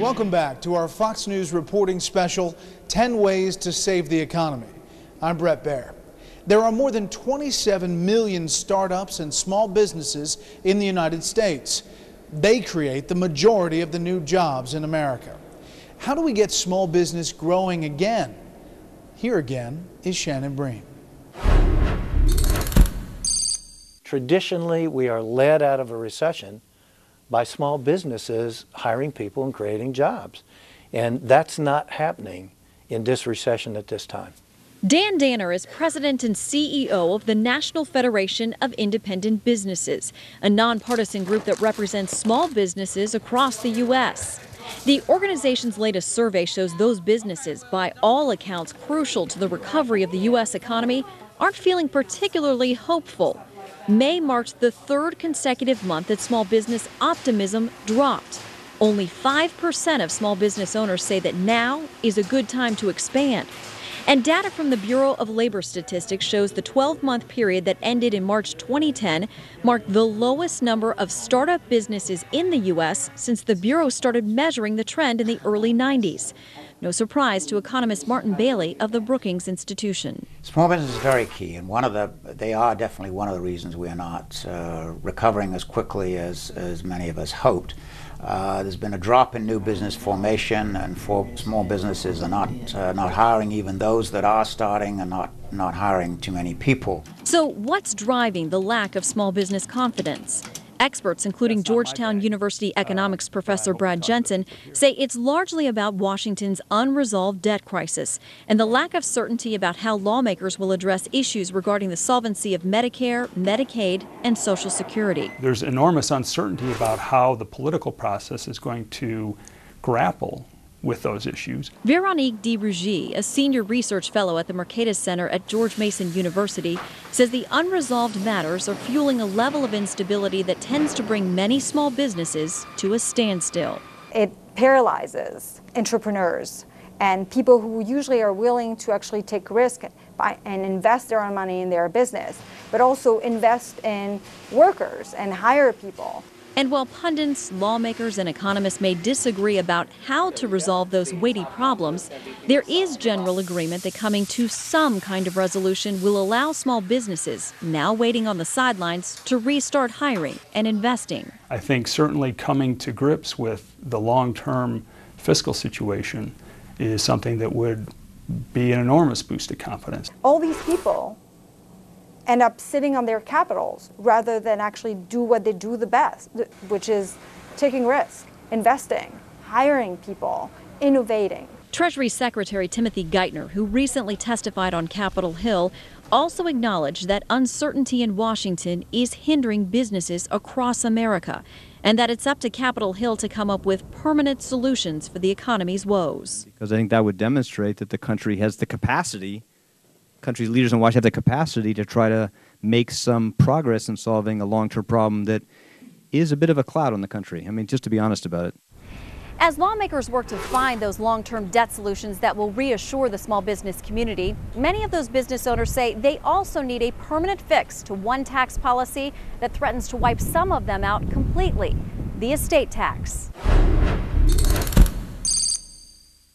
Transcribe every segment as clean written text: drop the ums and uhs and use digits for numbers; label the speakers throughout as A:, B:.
A: Welcome back to our Fox News reporting special, 10 Ways to Save the Economy. I'm Brett Baer. There are more than 27 million startups and small businesses in the United States. They create the majority of the new jobs in America. How do we get small business growing again? Here again is Shannon Breen.
B: Traditionally, we are led out of a recession by small businesses hiring people and creating jobs. And that's not happening in this recession at this time.
C: Dan Danner is president and CEO of the National Federation of Independent Businesses, a nonpartisan group that represents small businesses across the U.S. The organization's latest survey shows those businesses, by all accounts crucial to the recovery of the U.S. economy, aren't feeling particularly hopeful. May marked the third consecutive month that small business optimism dropped. Only 5% of small business owners say that now is a good time to expand. And data from the Bureau of Labor Statistics shows the 12-month period that ended in March 2010 marked the lowest number of startup businesses in the U.S. since the Bureau started measuring the trend in the early 90s. No surprise to economist Martin Bailey of the Brookings Institution.
D: Small business is very key, and they are definitely one of the reasons we are not recovering as quickly as many of us hoped. There's been a drop in new business formation, and small businesses are not hiring. Even those that are starting are not hiring too many people.
C: So what's driving the lack of small business confidence? Experts, including Georgetown University economics professor Brad Jensen, say it's largely about Washington's unresolved debt crisis and the lack of certainty about how lawmakers will address issues regarding the solvency of Medicare, Medicaid, and Social Security.
E: There's enormous uncertainty about how the political process is going to grapple with those issues.
C: Veronique DeRougy, a senior research fellow at the Mercatus Center at George Mason University, says the unresolved matters are fueling a level of instability that tends to bring many small businesses to a standstill.
F: It paralyzes entrepreneurs and people who usually are willing to actually take risk and invest their own money in their business, but also invest in workers and hire people.
C: And while pundits, lawmakers, and economists may disagree about how to resolve those weighty problems, there is general agreement that coming to some kind of resolution will allow small businesses, now waiting on the sidelines, to restart hiring and investing.
E: I think certainly coming to grips with the long-term fiscal situation is something that would be an enormous boost to confidence.
F: All these people end up sitting on their capitals rather than actually do what they do the best, which is taking risk, investing, hiring people, innovating.
C: Treasury Secretary Timothy Geithner, who recently testified on Capitol Hill, also acknowledged that uncertainty in Washington is hindering businesses across America and that it's up to Capitol Hill to come up with permanent solutions for the economy's woes.
G: Because I think that would demonstrate that the country has the capacity, country's leaders in Washington have the capacity to try to make some progress in solving a long-term problem that is a bit of a cloud on the country. I mean, just to be honest about it.
C: As lawmakers work to find those long-term debt solutions that will reassure the small business community, many of those business owners say they also need a permanent fix to one tax policy that threatens to wipe some of them out completely, the estate tax.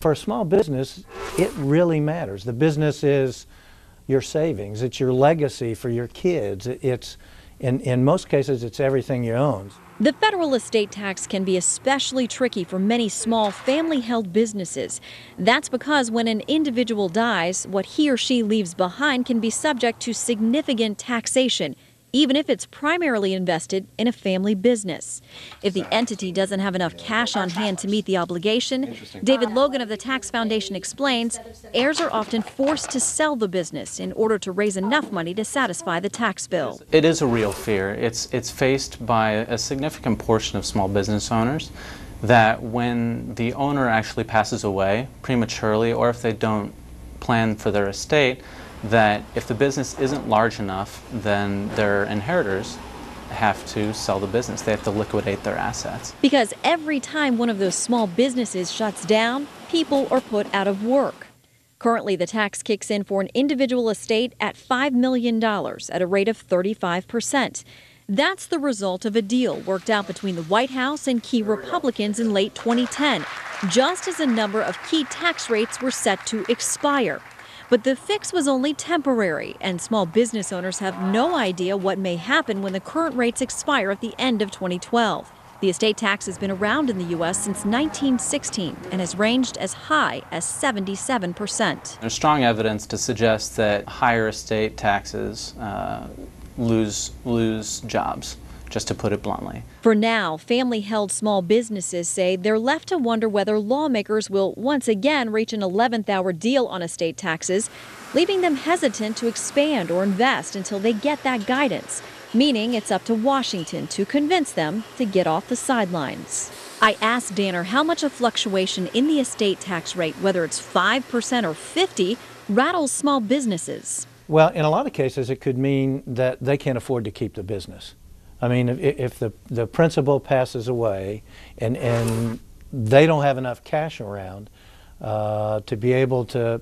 B: For a small business, it really matters. The business is your savings, it's your legacy for your kids. It's, in most cases, it's everything you own.
C: The federal estate tax can be especially tricky for many small family-held businesses. That's because when an individual dies, what he or she leaves behind can be subject to significant taxation, even if it's primarily invested in a family business. If the entity doesn't have enough cash on hand to meet the obligation, David Logan of the Tax Foundation explains, heirs are often forced to sell the business in order to raise enough money to satisfy the tax bill.
H: It is a real fear. It's faced by a significant portion of small business owners, that when the owner actually passes away prematurely, or if they don't plan for their estate, that if the business isn't large enough, then their inheritors have to sell the business. They have to liquidate their assets. Because
C: every time one of those small businesses shuts down, people are put out of work. Currently, the tax kicks in for an individual estate at $5 million at a rate of 35%. That's the result of a deal worked out between the White House and key Republicans in late 2010 just as a number of key tax rates were set to expire. But the fix was only temporary, and small business owners have no idea what may happen when the current rates expire at the end of 2012. The estate tax has been around in the U.S. since 1916 and has ranged as high as 77%.
H: There's strong evidence to suggest that higher estate taxes lose jobs, just to put it bluntly.
C: For now, family-held small businesses say they're left to wonder whether lawmakers will once again reach an 11th-hour deal on estate taxes, leaving them hesitant to expand or invest until they get that guidance, meaning it's up to Washington to convince them to get off the sidelines. I asked Danner how much a fluctuation in the estate tax rate, whether it's 5% or 50%, rattles small businesses.
B: Well, in a lot of cases, it could mean that they can't afford to keep the business. I mean, if the principal passes away and they don't have enough cash around to be able to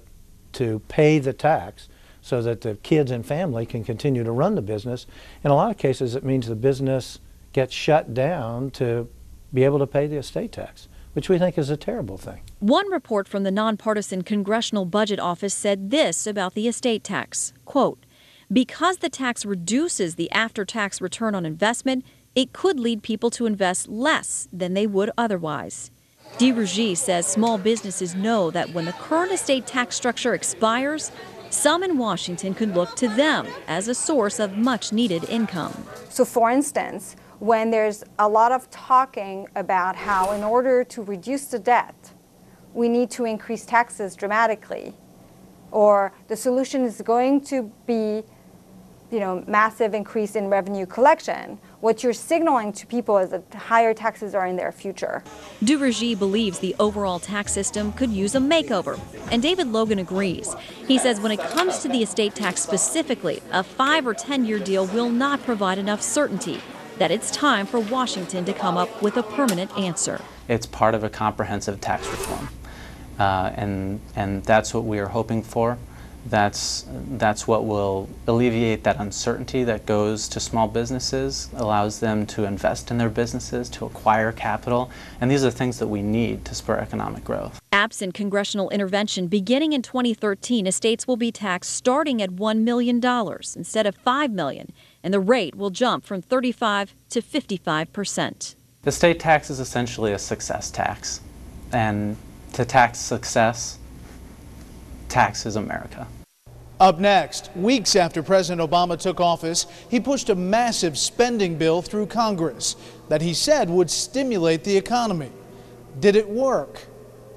B: pay the tax so that the kids and family can continue to run the business, in a lot of cases it means the business gets shut down to be able to pay the estate tax, which we think is a terrible thing.
C: One report from the nonpartisan Congressional Budget Office said this about the estate tax, quote, "Because the tax reduces the after-tax return on investment, it could lead people to invest less than they would otherwise." DeRougy says small businesses know that when the current estate tax structure expires, some in Washington could look to them as a source of much-needed income.
F: So for instance, when there's a lot of talking about how in order to reduce the debt, we need to increase taxes dramatically, or the solution is going to be massive increase in revenue collection, what you're signaling to people is that higher taxes are in their future.
C: DeRougy believes the overall tax system could use a makeover, and David Logan agrees. He says when it comes to the estate tax specifically, a 5 or 10-year deal will not provide enough certainty that it's time for Washington to come up with a permanent answer.
H: It's part of a comprehensive tax reform, and that's what we are hoping for. That's what will alleviate that uncertainty that goes to small businesses, allows them to invest in their businesses, to acquire capital, and these are things that we need to spur economic growth.
C: Absent congressional intervention, beginning in 2013, estates will be taxed starting at $1 million instead of $5 million, and the rate will jump from 35 to 55%.
H: The state tax is essentially a success tax, and to tax success, taxes America.
A: Up next, weeks after President Obama took office, he pushed a massive spending bill through Congress that he said would stimulate the economy. Did it work?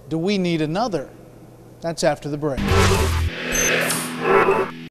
A: Do we need another? That's after the break.